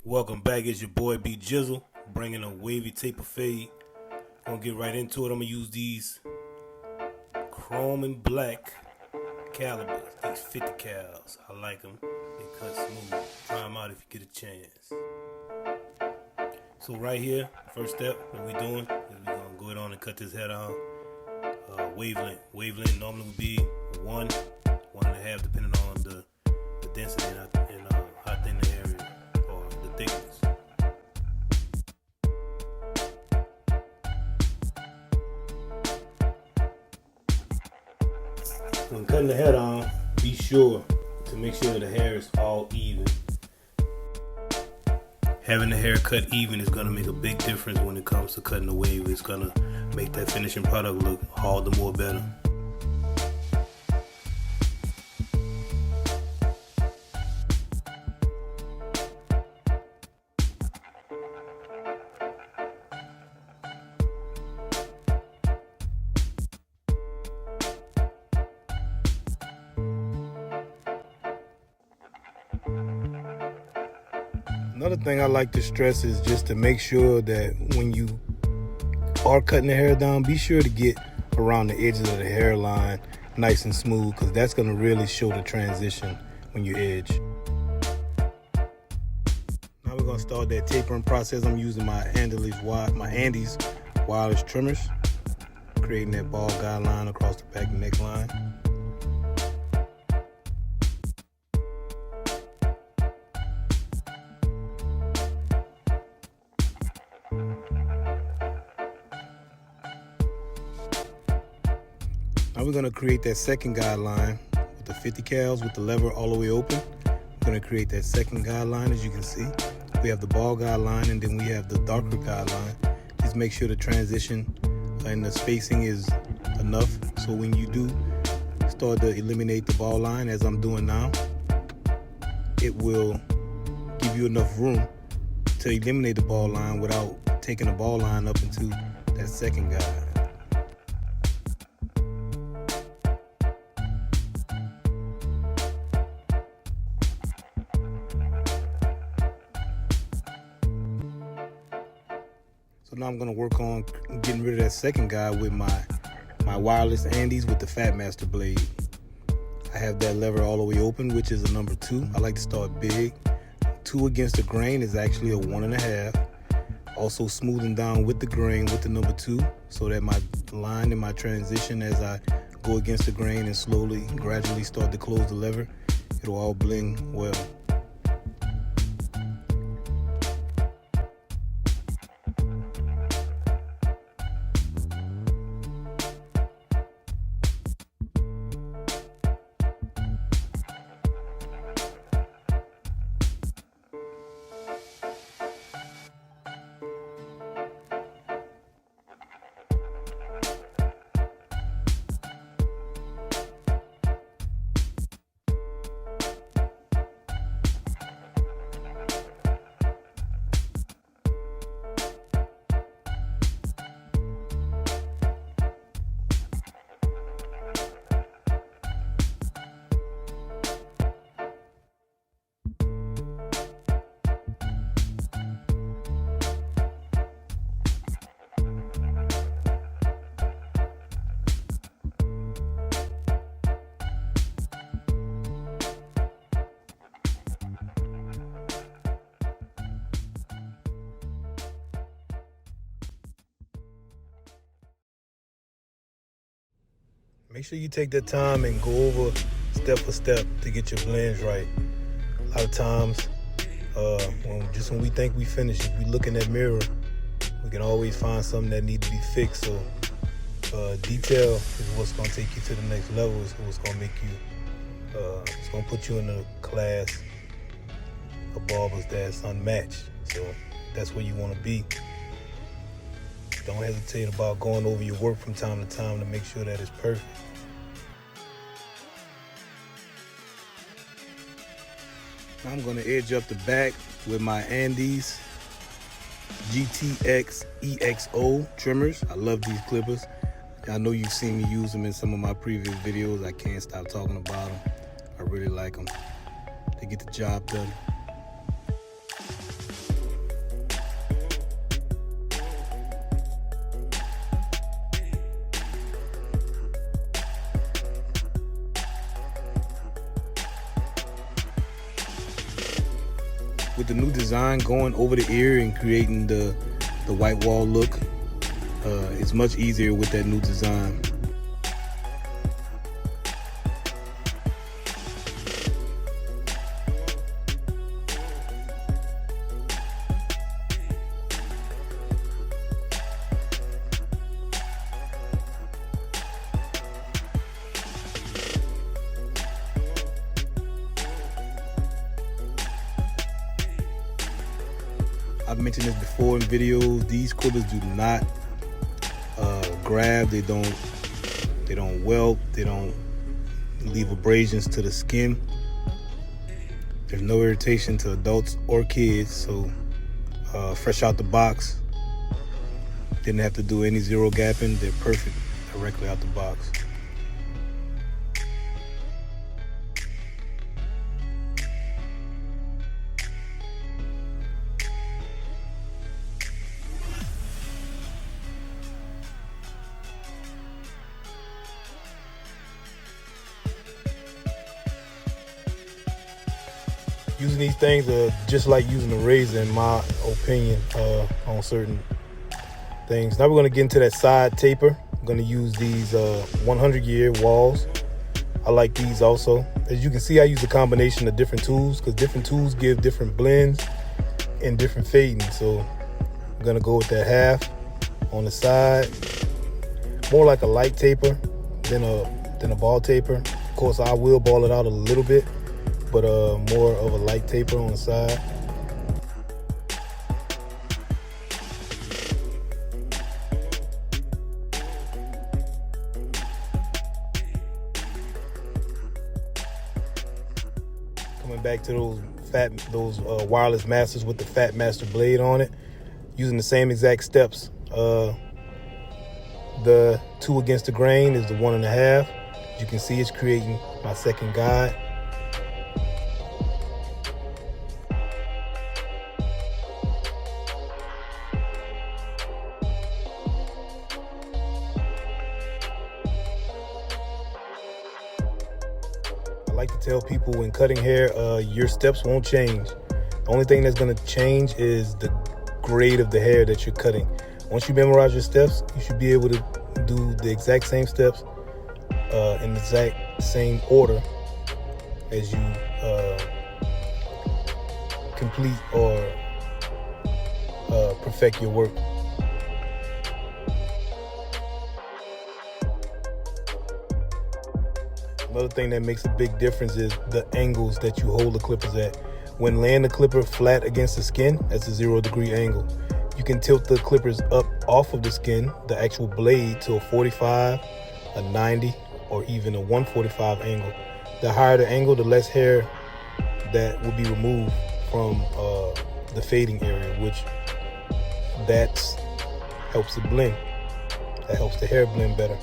Welcome back, it's your boy B Jizzle, bringing a wavy taper fade. Gonna get right into it. I'm gonna use these chrome and black calibers, these 50 cals. I like them, they cut smooth. Try them out if you get a chance. So right here, first step, what we doing is we're gonna go ahead on and cut this head on. Wavelength normally would be 1.5, depending on the density and how thin the hair is, or the thickness. When cutting the head on, be sure to make sure that the hair is all even. Having the hair cut even is going to make a big difference when it comes to cutting the wave. It's going to make that finishing product look all the more better. Another thing I like to stress is just to make sure that when you are cutting the hair down, be sure to get around the edges of the hairline nice and smooth, because that's going to really show the transition when you edge. Now we're going to start that tapering process. I'm using my Andes wireless trimmers, creating that ball guideline across the back neckline. Now we're going to create that second guideline with the 50 cals with the lever all the way open. We're going to create that second guideline. As you can see, we have the ball guideline and then we have the darker guideline. Just make sure the transition and the spacing is enough, so when you do start to eliminate the ball line, as I'm doing now, it will give you enough room to eliminate the ball line without taking the ball line up into that second guide. So now I'm going to work on getting rid of that second guide with my wireless Andes with the Fat Master blade. I have that lever all the way open, which is a number 2. I like to start big. 2 against the grain is actually a 1.5. Also smoothing down with the grain with the number 2, so that my line and my transition as I go against the grain and slowly, gradually start to close the lever, it'll all blend well. Make sure you take that time and go over step for step to get your blends right. A lot of times, when we think we finished, if we look in that mirror, we can always find something that needs to be fixed. So detail is what's going to take you to the next level. It's what's going to make you, it's going to put you in a class of barbers that's unmatched. So that's where you want to be. Don't hesitate about going over your work from time to time to make sure that it's perfect. I'm going to edge up the back with my Andes GTX EXO trimmers. I love these clippers. I know you've seen me use them in some of my previous videos. I can't stop talking about them. I really like them. They get the job done. With the new design going over the ear and creating the white wall look, it's much easier with that new design. I've mentioned this before in videos. These clippers do not grab. They don't welt. They don't leave abrasions to the skin. There's no irritation to adults or kids. So fresh out the box, didn't have to do any zero gapping. They're perfect directly out the box. Using these things are just like using a razor, in my opinion, on certain things. Now we're going to get into that side taper. I'm going to use these 100-year walls. I like these also. As you can see, I use a combination of different tools because different tools give different blends and different fading. So I'm going to go with that half on the side. More like a light taper than a ball taper. Of course, I will ball it out a little bit, but more of a light taper on the side. Coming back to those wireless masters with the Fat Master blade on it, using the same exact steps. The 2 against the grain is the 1.5. As you can see, it's creating my second guide. I like to tell people when cutting hair, your steps won't change. The only thing that's going to change is the grade of the hair that you're cutting. Once you memorize your steps, you should be able to do the exact same steps in the exact same order as you complete or perfect your work. Another thing that makes a big difference is the angles that you hold the clippers at. When laying the clipper flat against the skin, that's a 0-degree angle. You can tilt the clippers up off of the skin, the actual blade, to a 45, a 90, or even a 145 angle. The higher the angle, the less hair that will be removed from the fading area, which that helps it blend. That helps the hair blend better.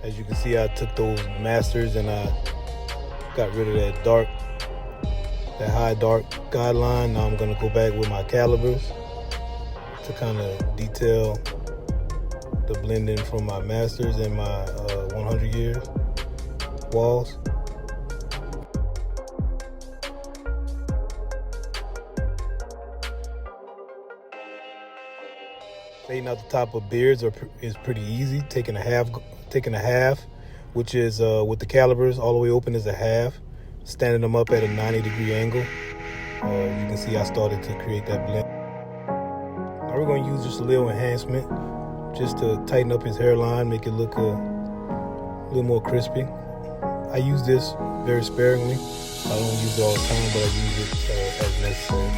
As you can see, I took those masters and I got rid of that high dark guideline. Now I'm gonna go back with my calibers to kind of detail the blending from my masters and my 100 years walls. Fading out the top of beards is pretty easy. Taking a half, which is with the calibers all the way open is a half, standing them up at a 90-degree angle. You can see I started to create that blend. Now we're going to use just a little enhancement just to tighten up his hairline, make it look a little more crispy. I use this very sparingly. I don't use it all the time, but I use it as necessary.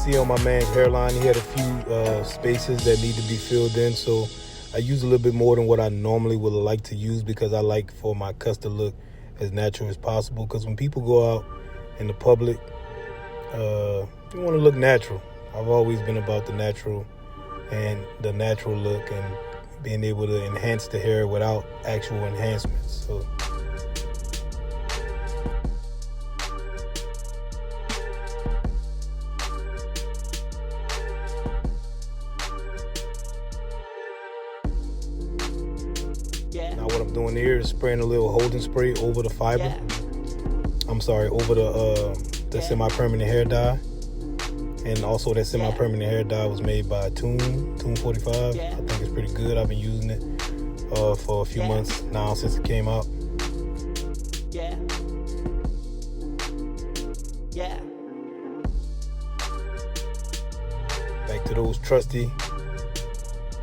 see on my man's hairline, he had a few spaces that need to be filled in, so I use a little bit more than what I normally would like to use because I like for my cuts to look as natural as possible. Because when people go out in the public, they want to look natural. I've always been about the natural and the natural look and being able to enhance the hair without actual enhancements. So now what I'm doing here is spraying a little holding spray over the fiber. I'm sorry, over the semi-permanent hair dye. And also that semi-permanent hair dye was made by Tune 45. I think it's pretty good. I've been using it for a few months now since it came out. Back to those trusty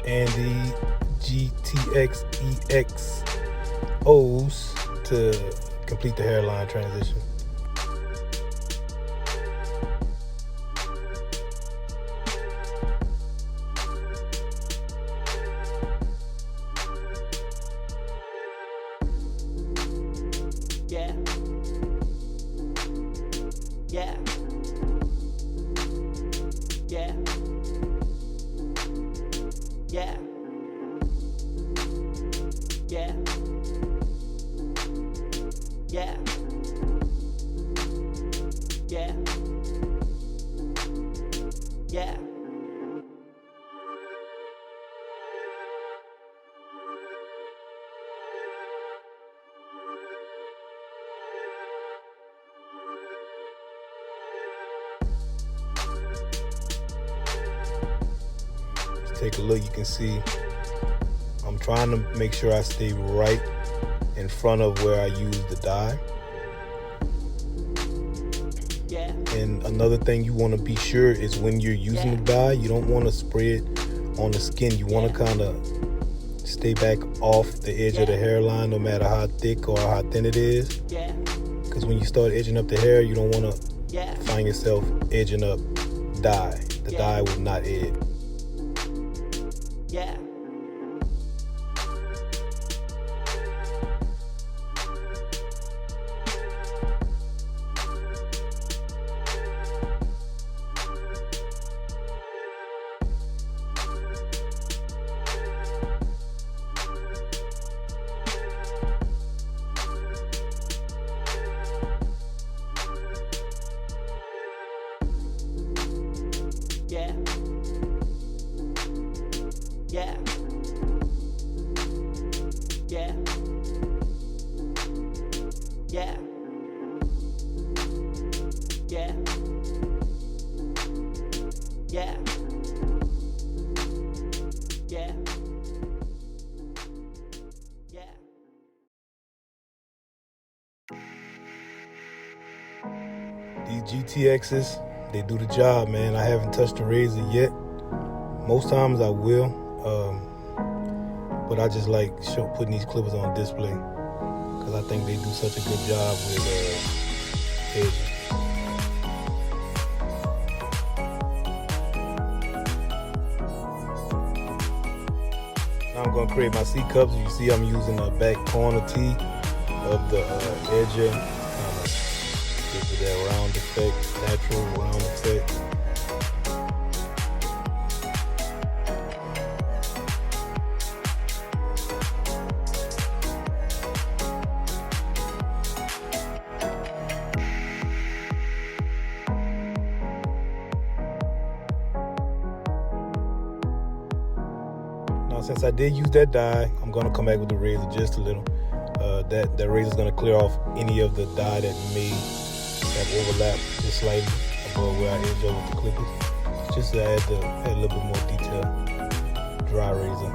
Andy GTX EX O's to complete the hairline transition. Take a look, you can see I'm trying to make sure I stay right in front of where I use the dye. And another thing you want to be sure is when you're using the dye, you don't want to spray it on the skin. You want to kind of stay back off the edge of the hairline, no matter how thick or how thin it is. Because when you start edging up the hair, you don't want to find yourself edging up dye. The dye will not edge. These GTXs, they do the job, man. I haven't touched the razor yet. Most times I will, but I just like putting these clippers on display because I think they do such a good job with edging. Now I'm going to create my C cups. You see I'm using the back corner T of the edger. Gives it that round effect, natural round effect. Now, since I did use that dye, I'm going to come back with the razor just a little. That razor is going to clear off any of the dye that may have overlapped just slightly above where I edge over with the clippers, just to add a little bit more detail. Dry razor.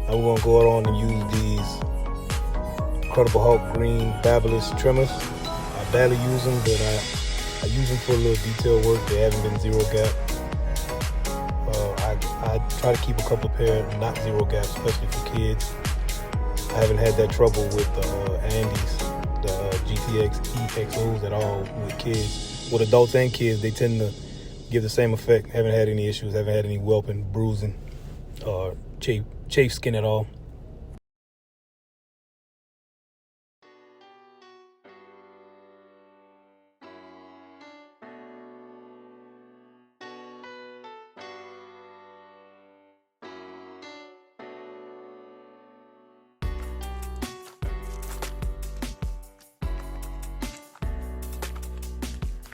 Now we're gonna go on and use these Incredible Hulk Green Fabulous trimmers. I barely use them, but I use them for a little detail work. They haven't been zero gap. I try to keep a couple pair not zero gap, especially for kids. I haven't had that trouble with the Andes, the GTX EXOs at all with kids. With adults and kids, they tend to give the same effect. Haven't had any issues, haven't had any whelping, bruising, or chafe skin at all.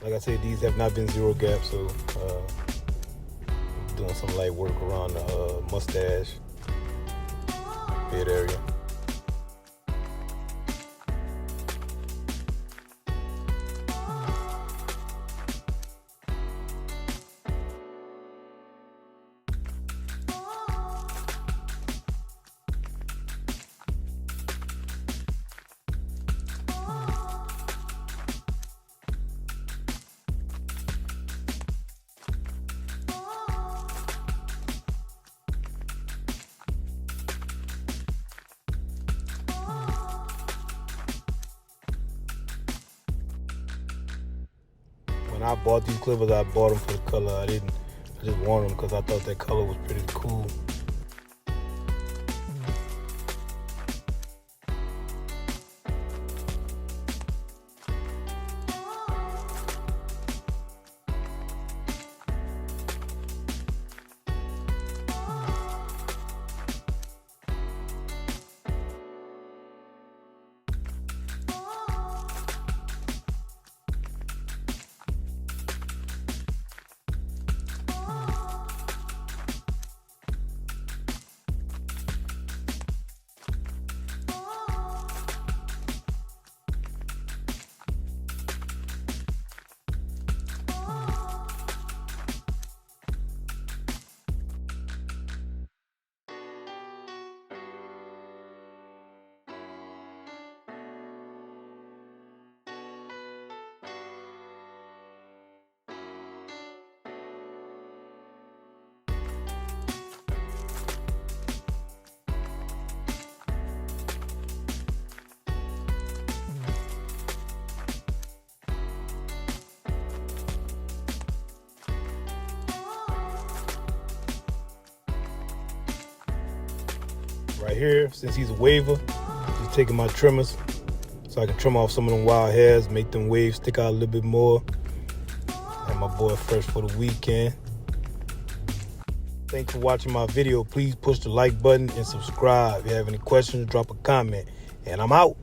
Like I said, these have not been zero gap, so doing some light work around the mustache, beard area. When I bought these clippers, I bought them for the color. I just wanted them because I thought that color was pretty cool. Right here, since he's a waver, just taking my trimmers so I can trim off some of them wild hairs, make them waves stick out a little bit more. And my boy fresh for the weekend. Thanks for watching my video. Please push the like button and subscribe. If you have any questions, drop a comment. And I'm out.